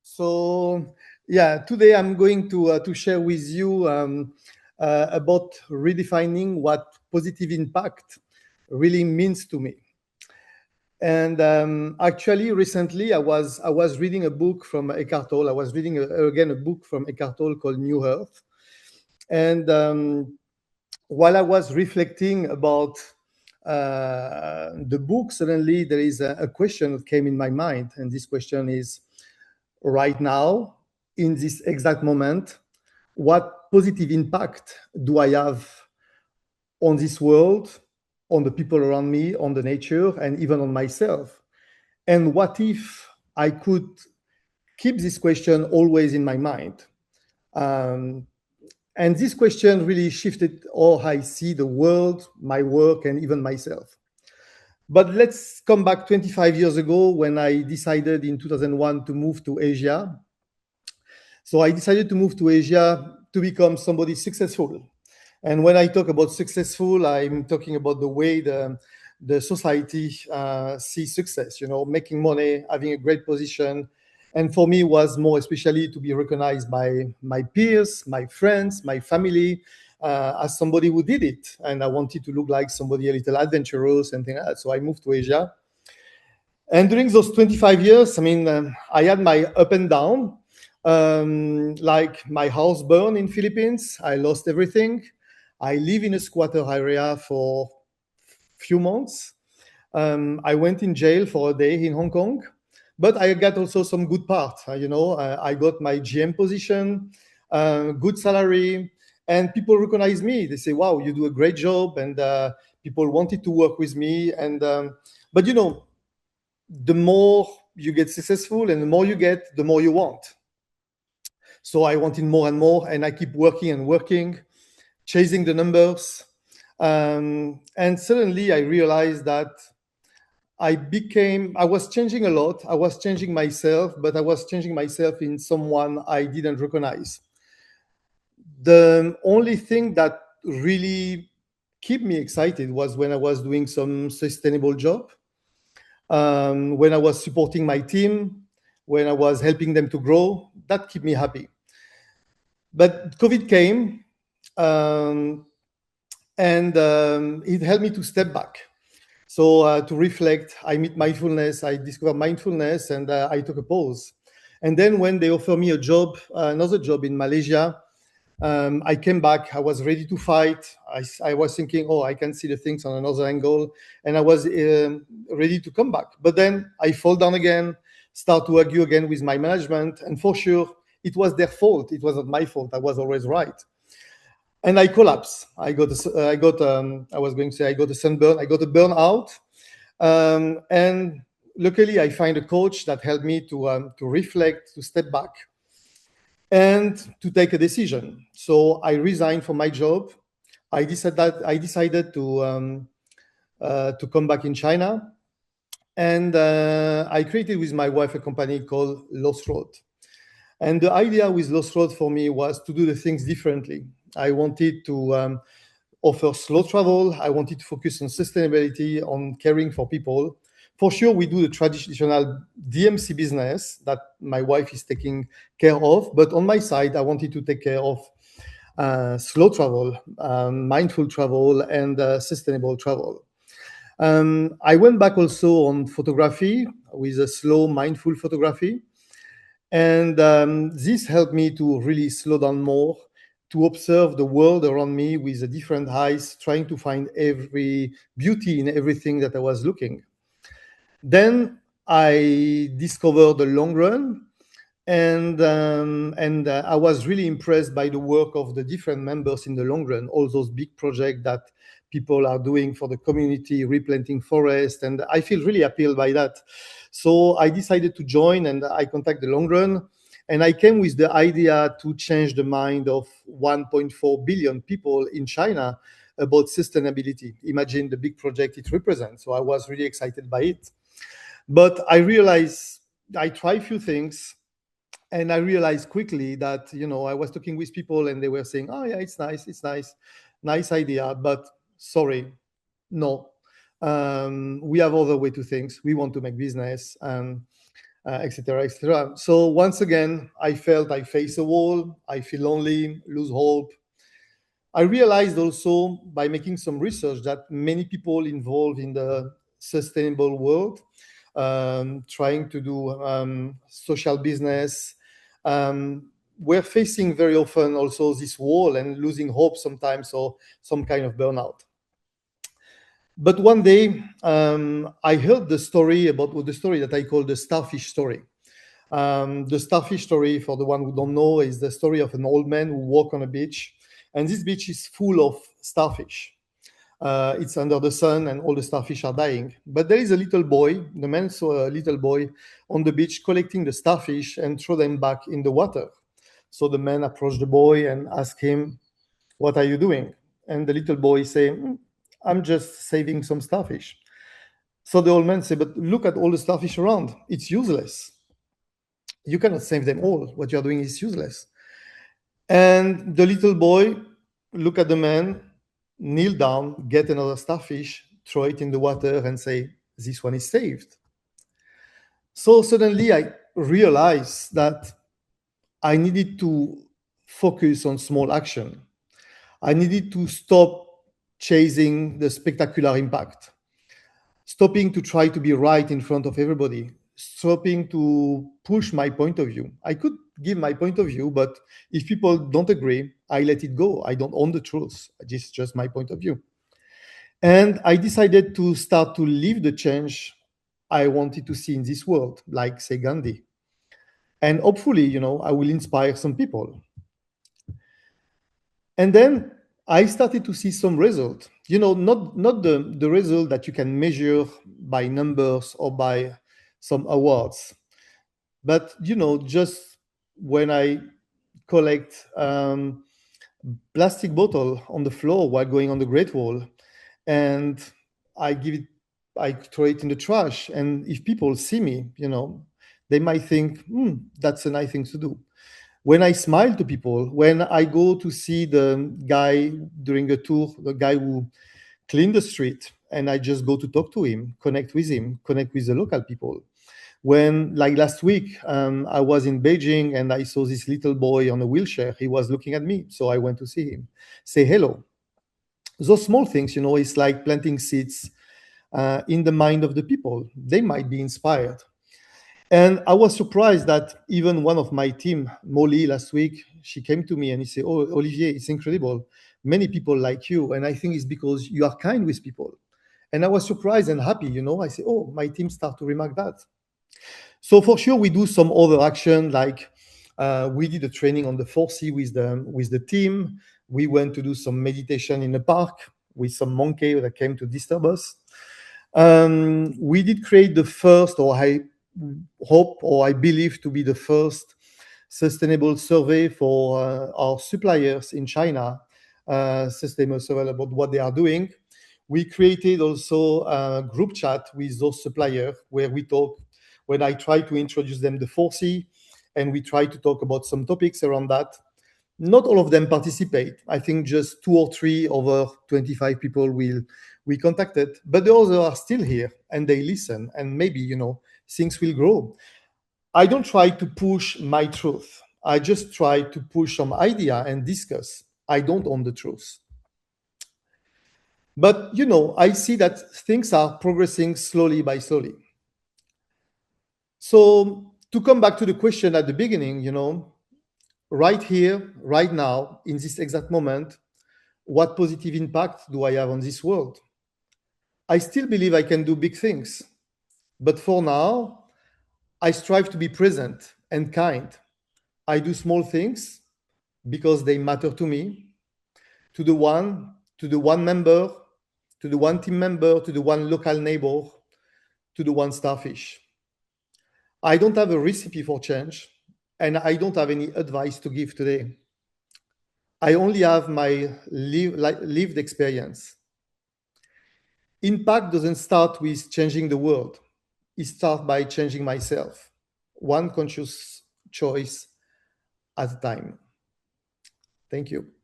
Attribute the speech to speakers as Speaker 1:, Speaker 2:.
Speaker 1: So, yeah, today I'm going to share with you about redefining what positive impact really means to me. And actually, recently I was reading a book from Eckhart Tolle. I was reading again a book from Eckhart Tolle called New Earth. And while I was reflecting about the book, suddenly there is a question that came in my mind, and this question is: right now, in this exact moment, what positive impact do I have on this world, on the people around me, on the nature, and even on myself? And what if I could keep this question always in my mind? Um, and this question really shifted how I see the world, my work, and even myself. But let's come back 25 years ago when I decided in 2001 to move to Asia. So I decided to move to Asia to become somebody successful. And when I talk about successful, I'm talking about the way the society sees success, making money, having a great position. And for me, was more especially to be recognized by my peers, my friends, my family, as somebody who did it. And I wanted to look like somebody a little adventurous and things like that. So I moved to Asia. And during those 25 years, I had my up and down. Like my house burned in Philippines. I lost everything. I live in a squatter area for few months. I went in jail for a day in Hong Kong, but I got also some good part. I got my GM position, good salary, and people recognize me. They say, "Wow, you do a great job," and people wanted to work with me. And but the more you get successful and the more you get, the more you want. So I wanted more and more, and I keep working and working, chasing the numbers. And suddenly I realized that I was changing a lot. I was changing myself, but I was changing myself in someone I didn't recognize. The only thing that really kept me excited was when I was doing some sustainable job, when I was supporting my team, when I was helping them to grow. That kept me happy. But COVID came, um, and it helped me to step back. So to reflect, I meet mindfulness, I discovered mindfulness, and I took a pause. And then when they offered me a job, another job in Malaysia, I came back. I was ready to fight. I was thinking, oh, I can see the things on another angle, and I was ready to come back. But then I fall down again, start to argue again with my management, and for sure, it was their fault. It was not my fault. I was always right. And I collapsed. I was going to say I got a sunburn. I got a burnout. And luckily, I find a coach that helped me to reflect, to step back, and to take a decision. So I resigned from my job. I decided to come back in China, and I created with my wife a company called Lost Road. And the idea with Lost Road for me was to do the things differently. I wanted to offer slow travel. I wanted to focus on sustainability, on caring for people. For sure, we do the traditional DMC business that my wife is taking care of. But on my side, I wanted to take care of slow travel, mindful travel, and sustainable travel. I went back also on photography with a slow, mindful photography. And this helped me to really slow down more, to observe the world around me with a different eyes, trying to find every beauty in everything that I was looking. Then I discovered the long run, and I was really impressed by the work of the different members in the long run, all those big projects that people are doing for the community, replanting forest, and I feel really appealed by that. So I decided to join, and I contacted the long run, and I came with the idea to change the mind of 1.4 billion people in China about sustainability. Imagine the big project it represents. So I was really excited by it. But I realized I tried a few things, and I realized quickly that I was talking with people and they were saying, "Oh yeah, it's nice, nice idea, but sorry, no, we have other way to things. We want to make business." etc., etc. So once again, I felt I face a wall, I feel lonely, lose hope. I realized also by making some research that many people involved in the sustainable world, trying to do social business, we're facing very often also this wall and losing hope sometimes, or some kind of burnout. But one day, I heard the story about the story that I call the starfish story. The starfish story, for the one who don't know, is the story of an old man who walk on a beach, and this beach is full of starfish. It's under the sun, and all the starfish are dying. But there is a little boy. The man saw a little boy on the beach collecting the starfish and throw them back in the water. So the man approached the boy and asked him, "What are you doing?" And the little boy say, "I'm just saving some starfish." So the old man said, "But look at all the starfish around. It's useless. You cannot save them all. What you are doing is useless." And the little boy look at the man, kneel down, get another starfish, throw it in the water, and say, "This one is saved." So suddenly I realized that I needed to focus on small action. I needed to stop chasing the spectacular impact, stopping to try to be right in front of everybody, stopping to push my point of view. I could give my point of view, but if people don't agree, I let it go. I don't own the truth. It's just my point of view. And I decided to start to live the change I wanted to see in this world, like, say, Gandhi. And hopefully, I will inspire some people. And then I started to see some result. Not the result that you can measure by numbers or by some awards, but just when I collect plastic bottle on the floor while going on the Great Wall, and I throw it in the trash, and if people see me, they might think, that's a nice thing to do. When I smile to people, when I go to see the guy during a tour, the guy who cleaned the street, and I just go to talk to him, connect with the local people. When, like last week, I was in Beijing and I saw this little boy on a wheelchair, he was looking at me. So I went to see him, say hello. Those small things, it's like planting seeds in the mind of the people. They might be inspired. And I was surprised that even one of my team, Molly, last week, she came to me and he said, "Oh, Olivier, it's incredible. Many people like you. And I think it's because you are kind with people." And I was surprised and happy, I said, "Oh, my team start to remark that." So for sure, we do some other action, like we did a training on the 4C with the team. We went to do some meditation in the park with some monkey that came to disturb us. We did create the first, or I hope, or I believe to be the first sustainable survey for our suppliers in China, sustainable survey about what they are doing. We created also a group chat with those suppliers where we talk, when I try to introduce them the 4C, and we try to talk about some topics around that. Not all of them participate. I think just 2 or 3 over 25 people we contacted, but the others are still here and they listen, and maybe things will grow. I don't try to push my truth. I just try to push some idea and discuss. I don't own the truth. But I see that things are progressing slowly by slowly. So to come back to the question at the beginning, right here, right now, in this exact moment, what positive impact do I have on this world? I still believe I can do big things. But for now, I strive to be present and kind. I do small things because they matter to me, to the one member, to the one team member, to the one local neighbor, to the one starfish. I don't have a recipe for change, and I don't have any advice to give today. I only have my lived experience. Impact doesn't start with changing the world. It starts by changing myself, one conscious choice at a time. Thank you.